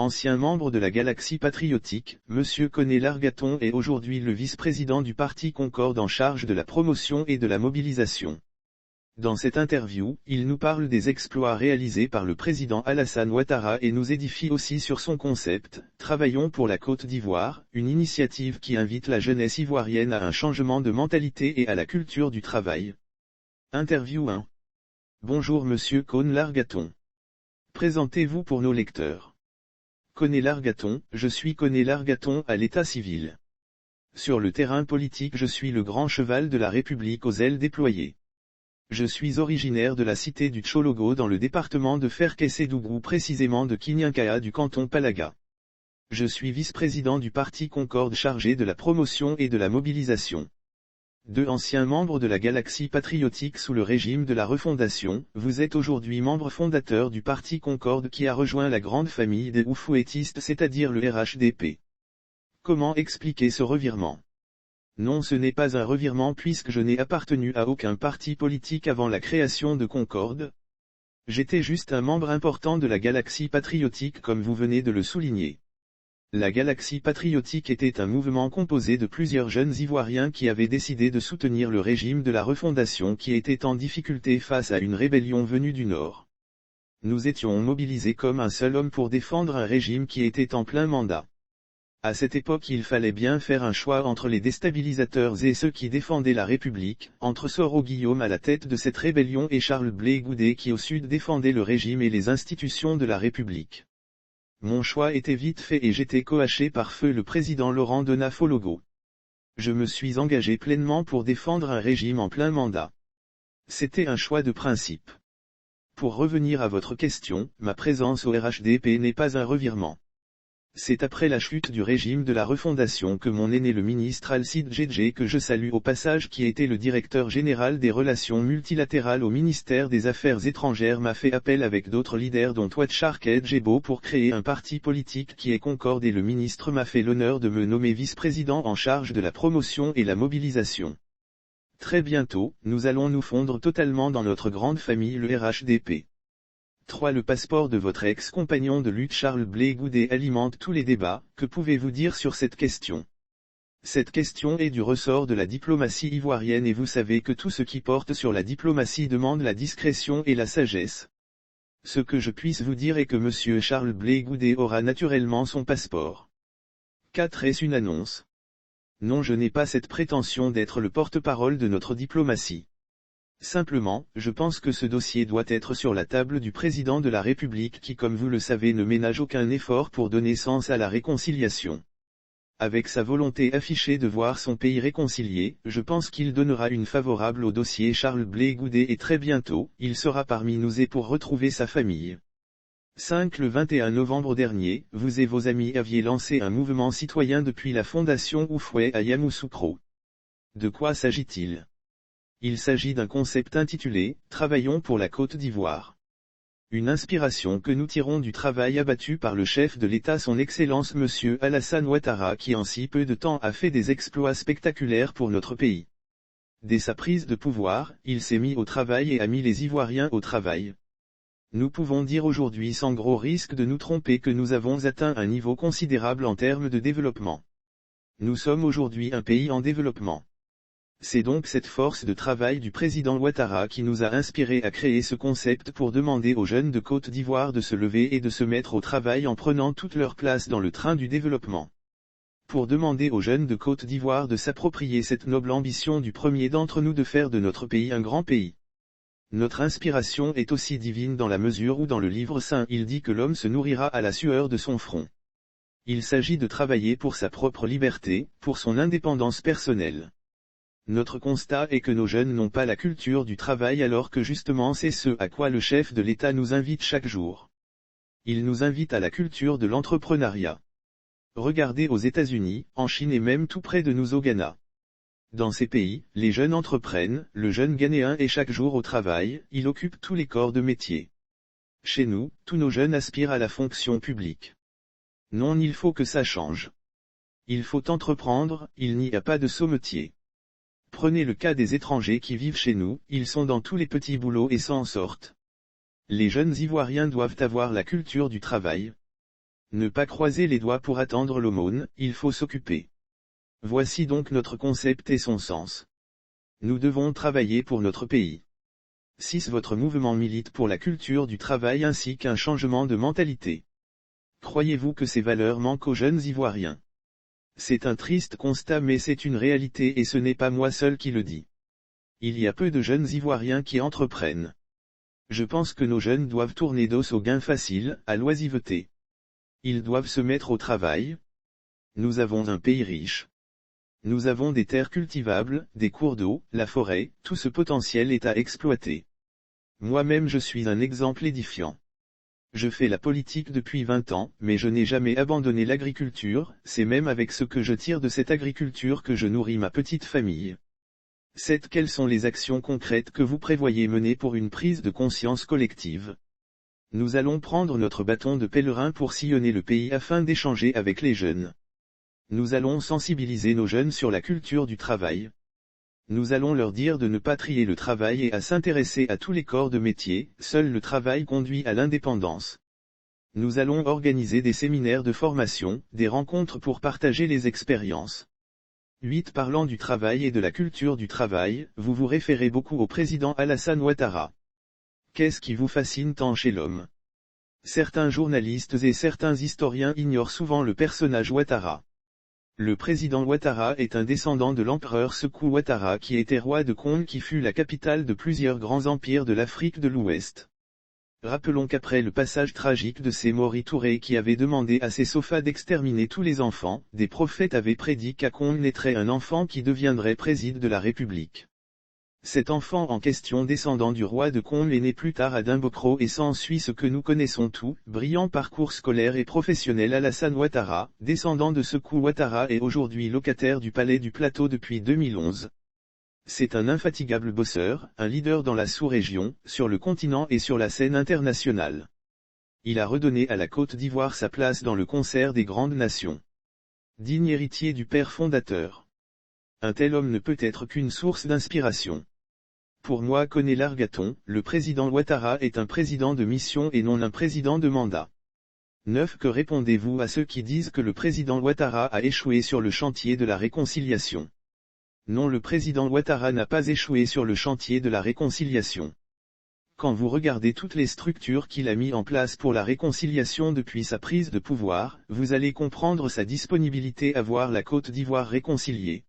Ancien membre de la Galaxie patriotique, Monsieur Koné Largaton est aujourd'hui le vice-président du Parti Concorde en charge de la promotion et de la mobilisation. Dans cette interview, il nous parle des exploits réalisés par le président Alassane Ouattara et nous édifie aussi sur son concept « Travaillons pour la Côte d'Ivoire », une initiative qui invite la jeunesse ivoirienne à un changement de mentalité et à la culture du travail. Interview 1. Bonjour Monsieur Koné Largaton. Présentez-vous pour nos lecteurs. Koné Largaton, je suis Koné Largaton à l'état civil. Sur le terrain politique je suis le grand cheval de la République aux ailes déployées. Je suis originaire de la cité du Tchologo dans le département de Ferkessédougou précisément de Kinyankaya du canton Palaga. Je suis vice-président du Parti Concorde chargé de la promotion et de la mobilisation. 2 anciens membres de la Galaxie patriotique sous le régime de la refondation, vous êtes aujourd'hui membre fondateur du Parti Concorde qui a rejoint la grande famille des oufouettistes c'est-à-dire le RHDP. Comment expliquer ce revirement ? Non, ce n'est pas un revirement puisque je n'ai appartenu à aucun parti politique avant la création de Concorde. J'étais juste un membre important de la Galaxie patriotique comme vous venez de le souligner. La Galaxie patriotique était un mouvement composé de plusieurs jeunes Ivoiriens qui avaient décidé de soutenir le régime de la refondation qui était en difficulté face à une rébellion venue du Nord. Nous étions mobilisés comme un seul homme pour défendre un régime qui était en plein mandat. À cette époque il fallait bien faire un choix entre les déstabilisateurs et ceux qui défendaient la République, entre Soro Guillaume à la tête de cette rébellion et Charles Blé Goudé qui au sud défendait le régime et les institutions de la République. Mon choix était vite fait et j'étais coaché par feu le président Laurent Donafologo. Je me suis engagé pleinement pour défendre un régime en plein mandat. C'était un choix de principe. Pour revenir à votre question, ma présence au RHDP n'est pas un revirement. C'est après la chute du régime de la refondation que mon aîné le ministre Alcide Djedje que je salue au passage qui était le directeur général des relations multilatérales au ministère des Affaires étrangères m'a fait appel avec d'autres leaders dont Ouattara Djebo pour créer un parti politique qui est Concorde et le ministre m'a fait l'honneur de me nommer vice-président en charge de la promotion et la mobilisation. Très bientôt, nous allons nous fondre totalement dans notre grande famille le RHDP. 3. Le passeport de votre ex-compagnon de lutte Charles Blé Goudé alimente tous les débats, que pouvez-vous dire sur cette question ? Cette question est du ressort de la diplomatie ivoirienne et vous savez que tout ce qui porte sur la diplomatie demande la discrétion et la sagesse. Ce que je puisse vous dire est que M. Charles Blé Goudé aura naturellement son passeport. 4. Est-ce une annonce ? Non, je n'ai pas cette prétention d'être le porte-parole de notre diplomatie. Simplement, je pense que ce dossier doit être sur la table du président de la République qui comme vous le savez ne ménage aucun effort pour donner sens à la réconciliation. Avec sa volonté affichée de voir son pays réconcilié, je pense qu'il donnera une favorable au dossier Charles Blé Goudé et très bientôt, il sera parmi nous et pour retrouver sa famille. 5. Le 21 novembre dernier, vous et vos amis aviez lancé un mouvement citoyen depuis la fondation Oufoué à Yamoussoukro. De quoi s'agit-il ? Il s'agit d'un concept intitulé « Travaillons pour la Côte d'Ivoire ». Une inspiration que nous tirons du travail abattu par le chef de l'État son Excellence M. Alassane Ouattara qui en si peu de temps a fait des exploits spectaculaires pour notre pays. Dès sa prise de pouvoir, il s'est mis au travail et a mis les Ivoiriens au travail. Nous pouvons dire aujourd'hui sans gros risque de nous tromper que nous avons atteint un niveau considérable en termes de développement. Nous sommes aujourd'hui un pays en développement. C'est donc cette force de travail du président Ouattara qui nous a inspiré à créer ce concept pour demander aux jeunes de Côte d'Ivoire de se lever et de se mettre au travail en prenant toute leur place dans le train du développement. Pour demander aux jeunes de Côte d'Ivoire de s'approprier cette noble ambition du premier d'entre nous de faire de notre pays un grand pays. Notre inspiration est aussi divine dans la mesure où dans le livre saint il dit que l'homme se nourrira à la sueur de son front. Il s'agit de travailler pour sa propre liberté, pour son indépendance personnelle. Notre constat est que nos jeunes n'ont pas la culture du travail alors que justement c'est ce à quoi le chef de l'État nous invite chaque jour. Il nous invite à la culture de l'entrepreneuriat. Regardez aux États-Unis, en Chine et même tout près de nous au Ghana. Dans ces pays, les jeunes entreprennent, le jeune Ghanéen est chaque jour au travail, il occupe tous les corps de métier. Chez nous, tous nos jeunes aspirent à la fonction publique. Non, il faut que ça change. Il faut entreprendre, il n'y a pas de saumetier. Prenez le cas des étrangers qui vivent chez nous, ils sont dans tous les petits boulots et s'en sortent. Les jeunes Ivoiriens doivent avoir la culture du travail. Ne pas croiser les doigts pour attendre l'aumône, il faut s'occuper. Voici donc notre concept et son sens. Nous devons travailler pour notre pays. 6. Votre mouvement milite pour la culture du travail ainsi qu'un changement de mentalité. Croyez-vous que ces valeurs manquent aux jeunes Ivoiriens? C'est un triste constat mais c'est une réalité et ce n'est pas moi seul qui le dis. Il y a peu de jeunes Ivoiriens qui entreprennent. Je pense que nos jeunes doivent tourner dos au gain facile, à l'oisiveté. Ils doivent se mettre au travail. Nous avons un pays riche. Nous avons des terres cultivables, des cours d'eau, la forêt, tout ce potentiel est à exploiter. Moi-même je suis un exemple édifiant. Je fais la politique depuis 20 ans, mais je n'ai jamais abandonné l'agriculture, c'est même avec ce que je tire de cette agriculture que je nourris ma petite famille. 7. Quelles sont les actions concrètes que vous prévoyez mener pour une prise de conscience collective? Nous allons prendre notre bâton de pèlerin pour sillonner le pays afin d'échanger avec les jeunes. Nous allons sensibiliser nos jeunes sur la culture du travail. Nous allons leur dire de ne pas trier le travail et à s'intéresser à tous les corps de métier, seul le travail conduit à l'indépendance. Nous allons organiser des séminaires de formation, des rencontres pour partager les expériences. 8. Parlant du travail et de la culture du travail, vous vous référez beaucoup au président Alassane Ouattara. Qu'est-ce qui vous fascine tant chez l'homme? Certains journalistes et certains historiens ignorent souvent le personnage Ouattara. Le président Ouattara est un descendant de l'empereur Sékou Ouattara qui était roi de Congo qui fut la capitale de plusieurs grands empires de l'Afrique de l'Ouest. Rappelons qu'après le passage tragique de Sémori Touré qui avait demandé à ses sofas d'exterminer tous les enfants, des prophètes avaient prédit qu'à Congo naîtrait un enfant qui deviendrait président de la République. Cet enfant en question descendant du roi de Congo est né plus tard à Dimbokro et s'ensuit ce que nous connaissons tout, brillant parcours scolaire et professionnel. Alassane Ouattara, descendant de Sékou Ouattara est aujourd'hui locataire du palais du Plateau depuis 2011. C'est un infatigable bosseur, un leader dans la sous-région, sur le continent et sur la scène internationale. Il a redonné à la Côte d'Ivoire sa place dans le concert des grandes nations. Digne héritier du père fondateur. Un tel homme ne peut être qu'une source d'inspiration. Pour moi Koné Largaton, le président Ouattara est un président de mission et non un président de mandat. 9. Que répondez-vous à ceux qui disent que le président Ouattara a échoué sur le chantier de la réconciliation? Non, le président Ouattara n'a pas échoué sur le chantier de la réconciliation. Quand vous regardez toutes les structures qu'il a mis en place pour la réconciliation depuis sa prise de pouvoir, vous allez comprendre sa disponibilité à voir la Côte d'Ivoire réconciliée.